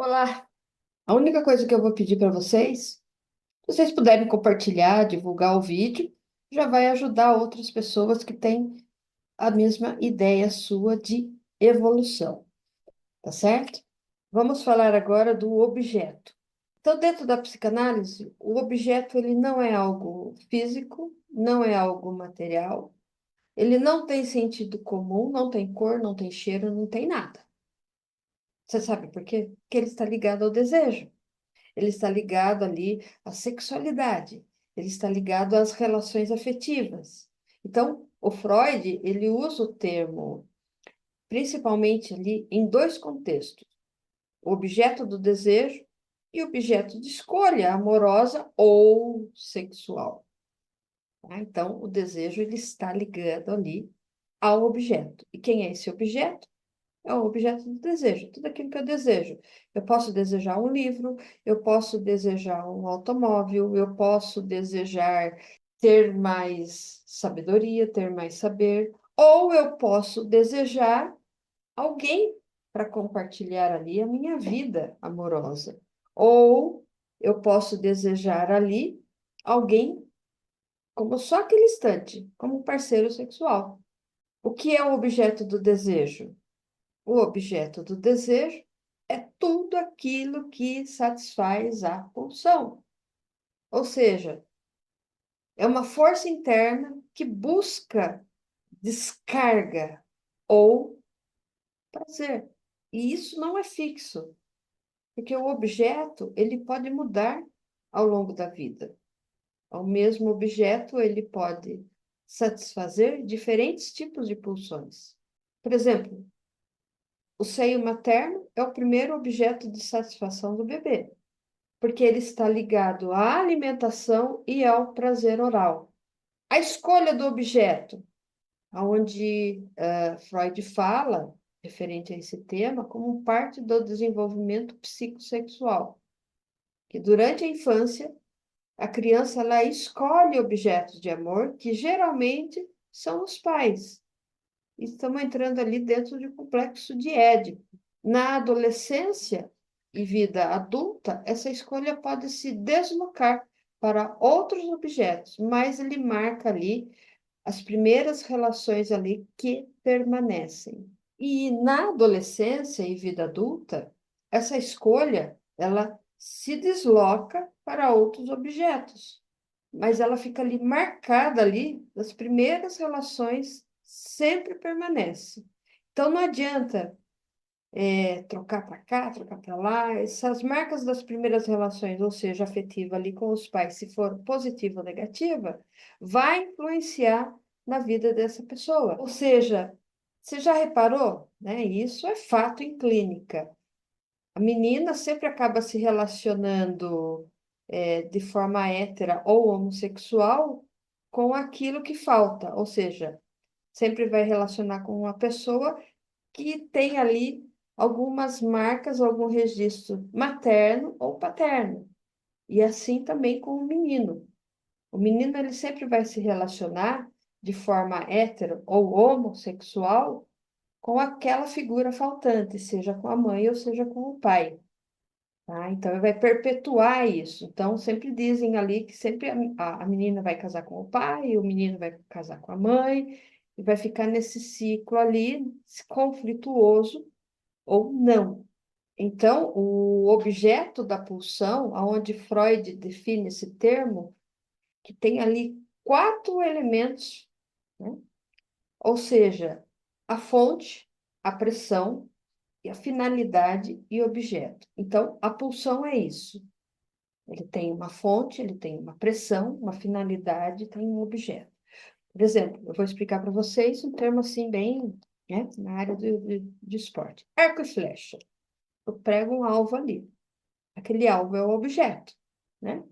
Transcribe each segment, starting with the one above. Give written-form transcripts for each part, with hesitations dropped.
Olá, a única coisa que eu vou pedir para vocês, se vocês puderem compartilhar, divulgar o vídeo, já vai ajudar outras pessoas que têm a mesma ideia sua de evolução, tá certo? Vamos falar agora do objeto. Então, dentro da psicanálise, o objeto ele não é algo físico, não é algo material, ele não tem sentido comum, não tem cor, não tem cheiro, não tem nada. Você sabe por quê? Porque ele está ligado ao desejo. Ele está ligado ali à sexualidade, ele está ligado às relações afetivas. Então, o Freud, ele usa o termo principalmente ali em dois contextos: o objeto do desejo e o objeto de escolha amorosa ou sexual. Tá? Então, o desejo ele está ligado ali ao objeto. E quem é esse objeto? É o objeto do desejo, tudo aquilo que eu desejo. Eu posso desejar um livro, eu posso desejar um automóvel, eu posso desejar ter mais sabedoria, ter mais saber, ou eu posso desejar alguém para compartilhar ali a minha vida amorosa, ou eu posso desejar ali alguém como só aquele instante, como um parceiro sexual. O que é o objeto do desejo? O objeto do desejo é tudo aquilo que satisfaz a pulsão. Ou seja, é uma força interna que busca descarga ou prazer. E isso não é fixo, porque o objeto, ele pode mudar ao longo da vida. O mesmo objeto, ele pode satisfazer diferentes tipos de pulsões. Por exemplo, o seio materno é o primeiro objeto de satisfação do bebê, porque ele está ligado à alimentação e ao prazer oral. A escolha do objeto, onde Freud fala, referente a esse tema, como parte do desenvolvimento psicossexual, que durante a infância, a criança ela escolhe objetos de amor, que geralmente são os pais. Estamos entrando ali dentro do complexo de Édipo. Na adolescência e vida adulta, essa escolha pode se deslocar para outros objetos, mas ele marca ali as primeiras relações ali que permanecem. E na adolescência e vida adulta, essa escolha, ela se desloca para outros objetos, mas ela fica ali marcada ali, as primeiras relações sempre permanece. Então não adianta trocar para cá, trocar para lá. Essas marcas das primeiras relações, ou seja, afetiva ali com os pais, se for positiva ou negativa, vai influenciar na vida dessa pessoa. Ou seja, você já reparou, né? Isso é fato em clínica. A menina sempre acaba se relacionando de forma hétera ou homossexual com aquilo que falta, ou seja, sempre vai relacionar com uma pessoa que tem ali algumas marcas, algum registro materno ou paterno. E assim também com o menino. O menino ele sempre vai se relacionar de forma hétero ou homossexual com aquela figura faltante, seja com a mãe ou seja com o pai. Tá? Então, ele vai perpetuar isso. Então, sempre dizem ali que sempre a menina vai casar com o pai, o menino vai casar com a mãe, e vai ficar nesse ciclo ali, conflituoso ou não. Então, o objeto da pulsão, aonde Freud define esse termo, que tem ali quatro elementos, né? Ou seja, a fonte, a pressão, e a finalidade e objeto. Então, a pulsão é isso. Ele tem uma fonte, ele tem uma pressão, uma finalidade, tem um objeto. Por exemplo, eu vou explicar para vocês um termo assim bem, né, na área de esporte. Arco e flecha. Eu prego um alvo ali. Aquele alvo é o objeto, né?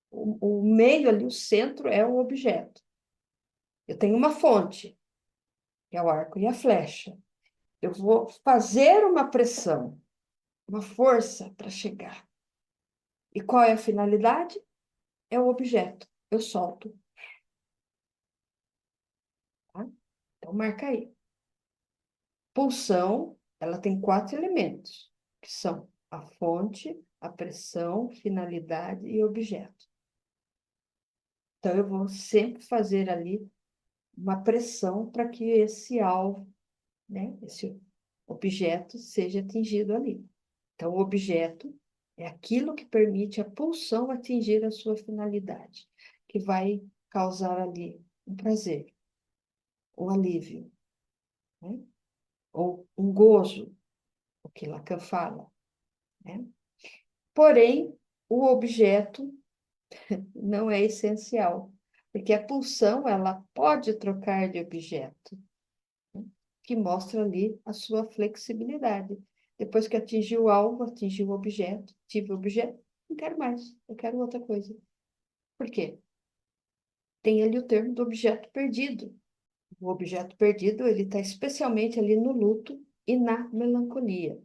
O meio ali, o centro é o objeto. Eu tenho uma fonte, que é o arco e a flecha. Eu vou fazer uma pressão, uma força para chegar. E qual é a finalidade? É o objeto. Eu solto, tá? Então, marca aí. Pulsão, ela tem quatro elementos. que são a fonte, a pressão, finalidade e objeto. Então, eu vou sempre fazer ali uma pressão para que esse alvo, né, esse objeto seja atingido ali. Então, o objeto é aquilo que permite a pulsão atingir a sua finalidade, que vai causar ali um prazer, um alívio, né? Ou um gozo, o que Lacan fala, né? Porém, o objeto não é essencial, porque a pulsão ela pode trocar de objeto, que mostra ali a sua flexibilidade. Depois que atingiu o alvo, atingiu o objeto, tive o objeto, não quero mais, eu quero outra coisa. Por quê? Tem ali o termo do objeto perdido. O objeto perdido, ele está especialmente ali no luto e na melancolia.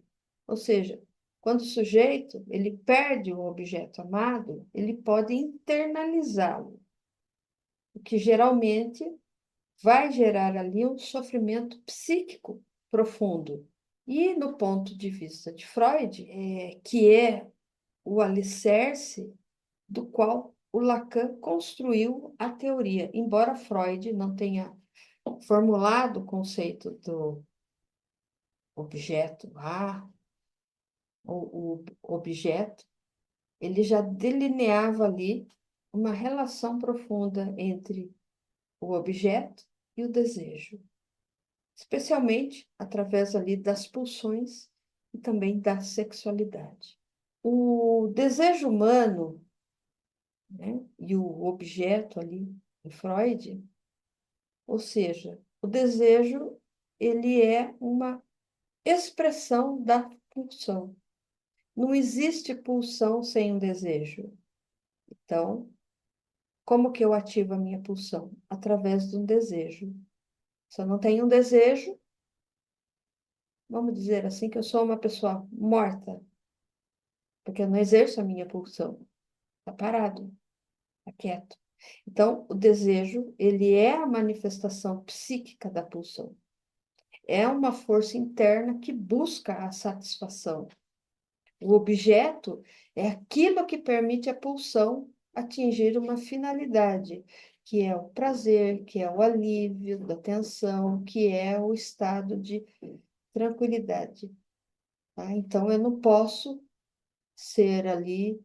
Ou seja, quando o sujeito, ele perde um objeto amado, ele pode internalizá-lo, o que geralmente vai gerar ali um sofrimento psíquico profundo. E no ponto de vista de Freud, que é o alicerce do qual o Lacan construiu a teoria, embora Freud não tenha formulado o conceito do objeto o objeto, ele já delineava ali uma relação profunda entre o objeto e o desejo, especialmente através ali das pulsões e também da sexualidade. O desejo humano, né, e o objeto ali em Freud, ou seja, o desejo ele é uma expressão da pulsão. Não existe pulsão sem um desejo. Então, como que eu ativo a minha pulsão? Através de um desejo. Se eu não tenho um desejo, vamos dizer assim, que eu sou uma pessoa morta, porque eu não exerço a minha pulsão. Está parado, está quieto. Então, o desejo, ele é a manifestação psíquica da pulsão. É uma força interna que busca a satisfação. O objeto é aquilo que permite a pulsão atingir uma finalidade, que é o prazer, que é o alívio da tensão, que é o estado de tranquilidade. Tá? Então, eu não posso ser ali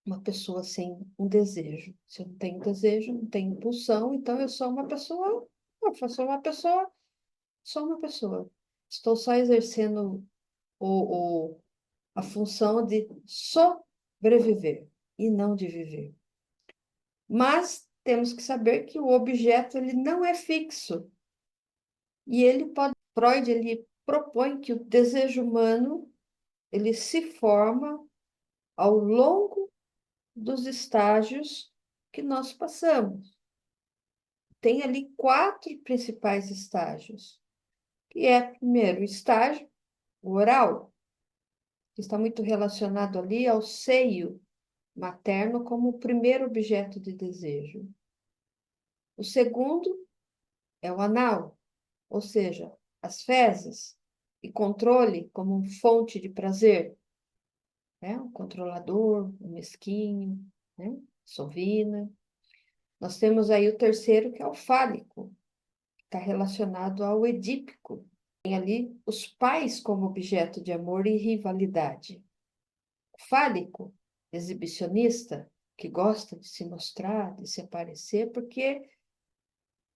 uma pessoa sem um desejo. Se eu não tenho desejo, não tenho pulsão, então eu sou uma pessoa, eu sou uma pessoa, sou uma pessoa. Estou só exercendo o, a função de sobreviver e não de viver. Mas temos que saber que o objeto ele não é fixo. E ele pode, Freud ele propõe que o desejo humano ele se forma ao longo dos estágios que nós passamos. Tem ali 4 principais estágios, que é, primeiro, o estágio oral, que está muito relacionado ali ao seio materno como o primeiro objeto de desejo. O segundo é o anal, ou seja, as fezes, e controle como fonte de prazer, né? O controlador, o mesquinho, né? Sovina. Nós temos aí o terceiro, que é o fálico, que está relacionado ao edípico. Tem ali os pais como objeto de amor e rivalidade. O fálico, exibicionista, que gosta de se mostrar, de se aparecer, porque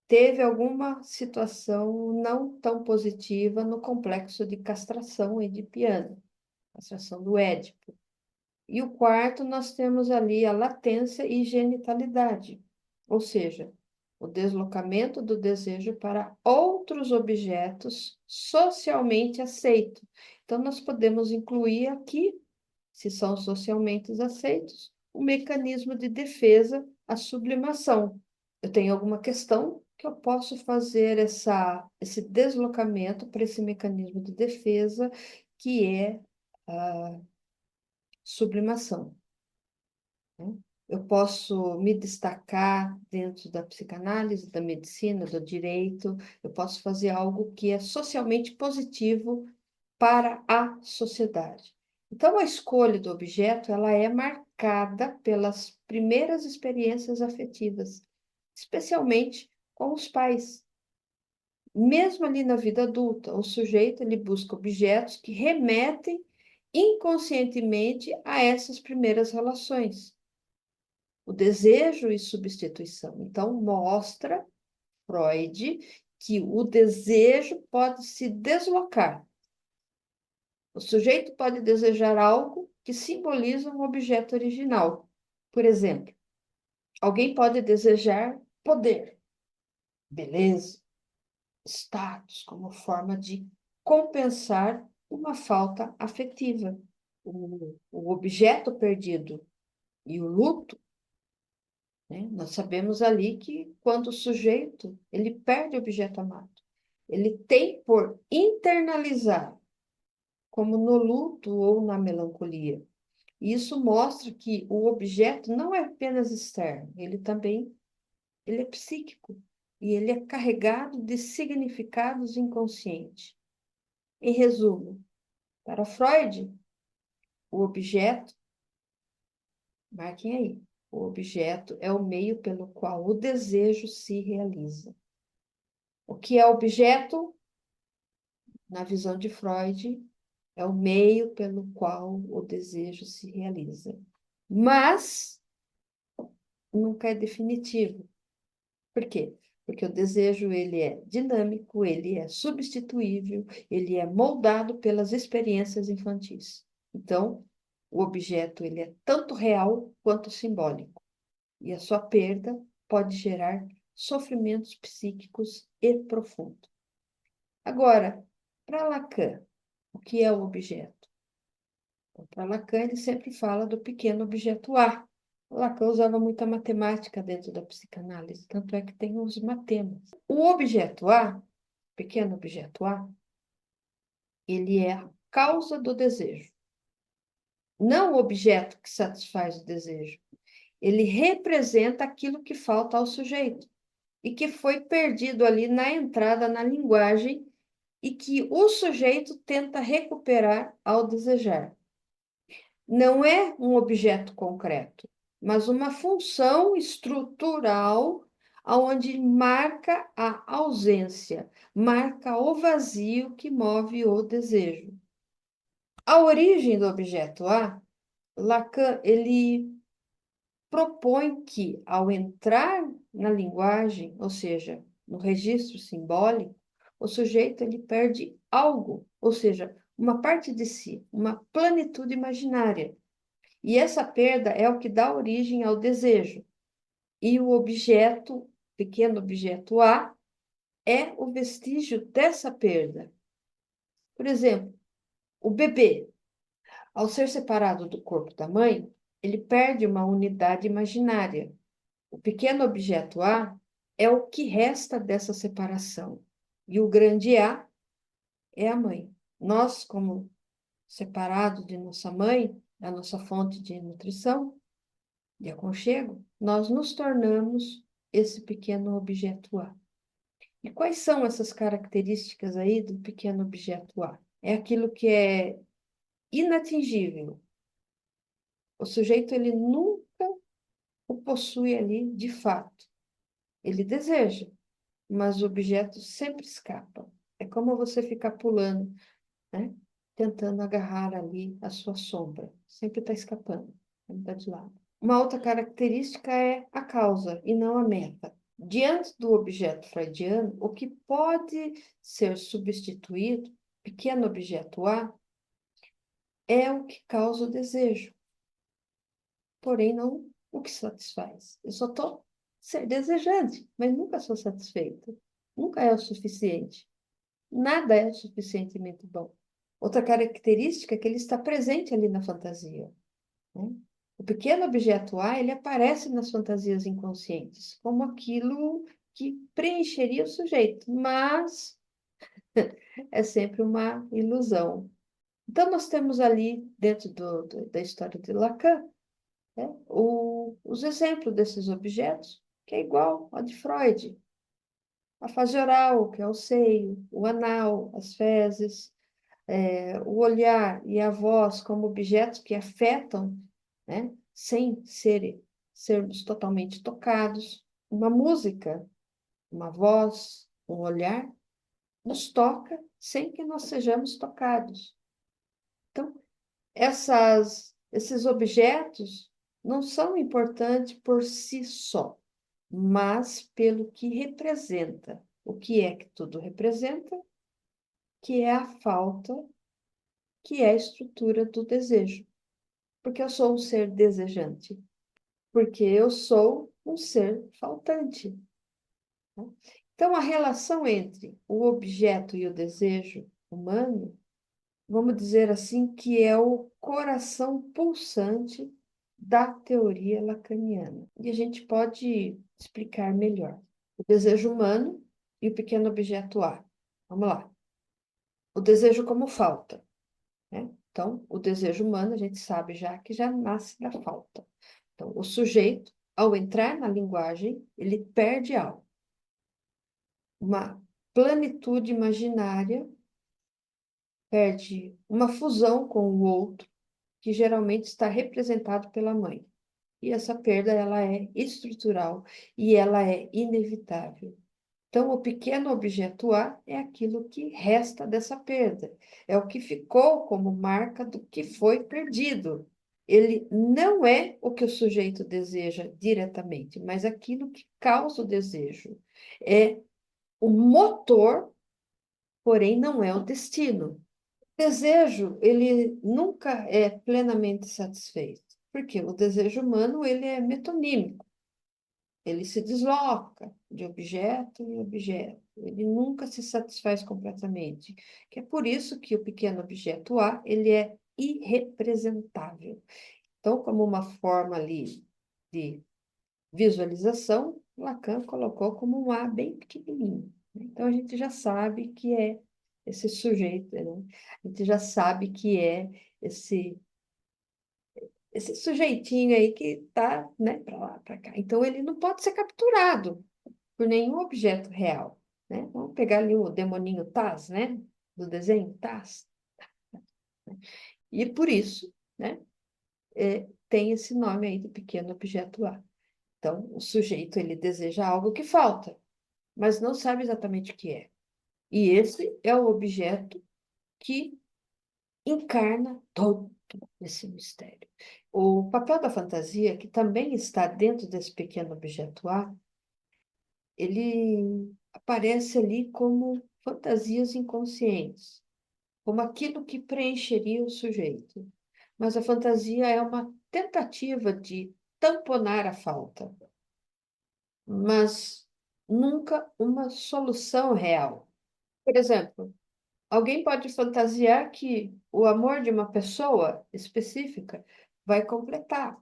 teve alguma situação não tão positiva no complexo de castração edipiana, castração do Édipo. E o quarto, nós temos ali a latência e genitalidade, ou seja, o deslocamento do desejo para outros objetos socialmente aceitos. Então, nós podemos incluir aqui, se são socialmente aceitos, o mecanismo de defesa, a sublimação. Eu tenho alguma questão que eu posso fazer esse deslocamento para esse mecanismo de defesa, que é a sublimação, né? Eu posso me destacar dentro da psicanálise, da medicina, do direito, eu posso fazer algo que é socialmente positivo para a sociedade. Então, a escolha do objeto, ela é marcada pelas primeiras experiências afetivas, especialmente com os pais. Mesmo ali na vida adulta, o sujeito ele busca objetos que remetem inconscientemente a essas primeiras relações. O desejo e substituição. Então, mostra Freud que o desejo pode se deslocar. O sujeito pode desejar algo que simboliza um objeto original. Por exemplo, alguém pode desejar poder, beleza, status, como forma de compensar uma falta afetiva. O objeto perdido e o luto, né? Nós sabemos ali que quando o sujeito ele perde o objeto amado, ele tem por internalizar, como no luto ou na melancolia. Isso mostra que o objeto não é apenas externo, ele é psíquico e ele é carregado de significados inconscientes. Em resumo, para Freud, o objeto, marquem aí, o objeto é o meio pelo qual o desejo se realiza. O que é objeto, na visão de Freud, é o meio pelo qual o desejo se realiza. Mas nunca é definitivo. Por quê? Porque o desejo ele é dinâmico, ele é substituível, ele é moldado pelas experiências infantis. Então, o objeto ele é tanto real quanto simbólico, e a sua perda pode gerar sofrimentos psíquicos e profundos. Agora, para Lacan, o que é o objeto? Para Lacan, ele sempre fala do pequeno objeto A. Lacan usava muita matemática dentro da psicanálise, tanto é que tem os matemas. O objeto A, pequeno objeto A, ele é a causa do desejo, não o objeto que satisfaz o desejo. Ele representa aquilo que falta ao sujeito e que foi perdido ali na entrada na linguagem e que o sujeito tenta recuperar ao desejar. Não é um objeto concreto, mas uma função estrutural onde marca a ausência, marca o vazio que move o desejo. A origem do objeto A, Lacan, ele propõe que, ao entrar na linguagem, ou seja, no registro simbólico, o sujeito ele perde algo, ou seja, uma parte de si, uma plenitude imaginária. E essa perda é o que dá origem ao desejo. E o objeto, pequeno objeto A, é o vestígio dessa perda. Por exemplo, o bebê, ao ser separado do corpo da mãe, ele perde uma unidade imaginária. O pequeno objeto A é o que resta dessa separação. E o grande A é a mãe. Nós, como separados de nossa mãe, a nossa fonte de nutrição, de aconchego, nós nos tornamos esse pequeno objeto A. E quais são essas características aí do pequeno objeto A? É aquilo que é inatingível. O sujeito, ele nunca o possui ali de fato. Ele deseja, mas o objeto sempre escapa. É como você ficar pulando, né? Tentando agarrar ali a sua sombra. Sempre está escapando, sempre está de lado. Uma outra característica é a causa e não a meta. Diante do objeto freudiano, o que pode ser substituído, pequeno objeto A, é o que causa o desejo, porém não o que satisfaz. Eu só estou ser desejante, mas nunca sou satisfeita. Nunca é o suficiente. Nada é o suficientemente bom. Outra característica é que ele está presente ali na fantasia, né? O pequeno objeto A, ele aparece nas fantasias inconscientes, como aquilo que preencheria o sujeito, mas é sempre uma ilusão. Então, nós temos ali, dentro da história de Lacan, né, os exemplos desses objetos, que é igual ao de Freud. A fase oral, que é o seio, o anal, as fezes, O olhar e a voz como objetos que afetam, né, sem sermos totalmente tocados. Uma música, uma voz, um olhar, nos toca sem que nós sejamos tocados. Então, esses objetos não são importantes por si só, mas pelo que representa. O que é que tudo representa? Que é a falta, que é a estrutura do desejo. Porque eu sou um ser desejante. Porque eu sou um ser faltante. Né? Então, a relação entre o objeto e o desejo humano, vamos dizer assim, que é o coração pulsante da teoria lacaniana. E a gente pode explicar melhor. O desejo humano e o pequeno objeto A. Vamos lá. O desejo como falta, né? Então, o desejo humano, a gente sabe já que já nasce da falta. Então, o sujeito, ao entrar na linguagem, ele perde algo. Uma plenitude imaginária, perde uma fusão com o outro, que geralmente está representado pela mãe. E essa perda, ela é estrutural e ela é inevitável. Então, o pequeno objeto A é aquilo que resta dessa perda, é o que ficou como marca do que foi perdido. Ele não é o que o sujeito deseja diretamente, mas aquilo que causa o desejo. É o motor, porém não é o destino. O desejo, ele nunca é plenamente satisfeito, porque o desejo humano, ele é metonímico. Ele se desloca de objeto em objeto. Ele nunca se satisfaz completamente. Que é por isso que o pequeno objeto A, ele é irrepresentável. Então, como uma forma ali de visualização, Lacan colocou como um A bem pequenininho. Né? Então, a gente já sabe que é esse sujeito, né? A gente já sabe que é esse sujeitinho aí que está, né, para lá, para cá. Então, ele não pode ser capturado por nenhum objeto real, né? Vamos pegar ali o demoninho Taz, né? Do desenho Taz. E por isso, né? Tem esse nome aí de pequeno objeto A. Então, o sujeito, ele deseja algo que falta, mas não sabe exatamente o que é. E esse é o objeto que encarna todo esse mistério. O papel da fantasia, que também está dentro desse pequeno objeto A, ele aparece ali como fantasias inconscientes, como aquilo que preencheria o sujeito. Mas a fantasia é uma tentativa de tamponar a falta, mas nunca uma solução real. Por exemplo, alguém pode fantasiar que o amor de uma pessoa específica vai completar,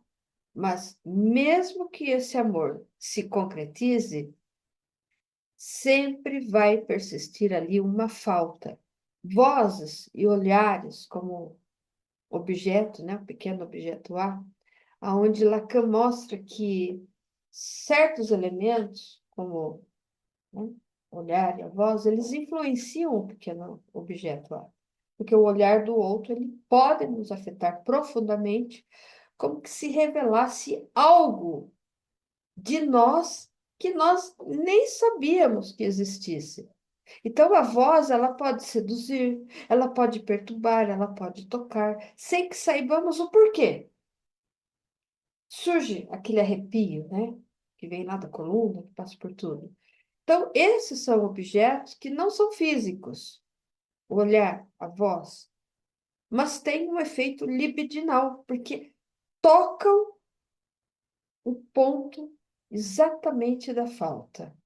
mas mesmo que esse amor se concretize, sempre vai persistir ali uma falta. Vozes e olhares como objeto, né, o pequeno objeto A, aonde Lacan mostra que certos elementos, como, né, o olhar e a voz, eles influenciam o pequeno objeto A. Porque o olhar do outro, ele pode nos afetar profundamente, como que se revelasse algo de nós que nós nem sabíamos que existisse. Então, a voz, ela pode seduzir, ela pode perturbar, ela pode tocar, sem que saibamos o porquê. Surge aquele arrepio, né? Que vem lá da coluna, que passa por tudo. Então, esses são objetos que não são físicos, o olhar, a voz, mas têm um efeito libidinal, porque tocam o ponto exatamente da falta.